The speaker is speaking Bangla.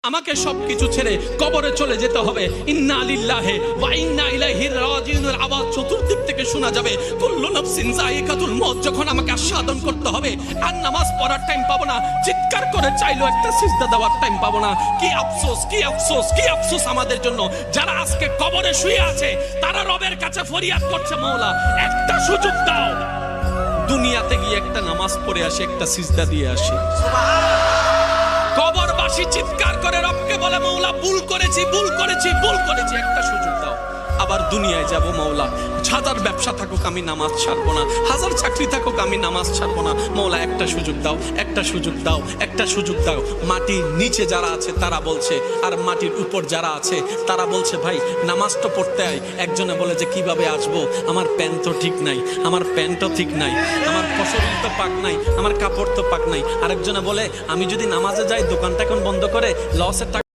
আমাকে সবকিছু ছেড়ে কবরে চলে যেতে হবে। ইন্না লিল্লাহি ওয়া ইন্না ইলাইহি রাজিউনের আওয়াজ চতুর্দিক থেকে শোনা যাবে। কুল্লু নাফসিন যায়িকাতুল মউত। যখন আমাকে আস্বাদন করতে হবে আর নামাজ পড়ার টাইম পাবো না, চিৎকার করে চাইলো একটা সিজদা দেওয়ার টাইম পাবো না। কি আফসোস, কি আফসোস, কি আফসোস আমাদের জন্য যারা আজকে কবরে শুয়ে আছে। তারা রবের কাছে ফরিয়াদ করছে, মাওলা একটা সুযোগ দাও, দুনিয়াতে গিয়ে একটা নামাজ পড়ে আসি, একটা সিজদা দিয়ে আসি। কবরবাসী চিৎকার করে রবকে বলে, মাওলা ভুল করেছি, ভুল করেছি, ভুল করেছি, একটা সুযোগ দাও। আবার দুনিয়ায় যাব মাওলা, হাজার ব্যবসা থাকুক আমি নামাজ ছাড়বো না, হাজার চাকরি থাকুক আমি নামাজ ছাড়বো না। মাওলা একটা সুযোগ দাও, একটা সুযোগ দাও, একটা সুযোগ দাও। মাটির নিচে যারা আছে তারা বলছে, আর মাটির উপর যারা আছে তারা বলছে, ভাই নামাজ তো পড়তে আয়। একজনে বলে যে কিভাবে আসবো, আমার প্যান্ট তো ঠিক নাই, আমার প্যান্টও ঠিক নাই, আমার শরীর তো পাক নাই, আমার কাপড় তো পাক নাই। আরেকজনে বলে আমি যদি নামাজে যাই দোকানটা এখন বন্ধ করে লসের টাকা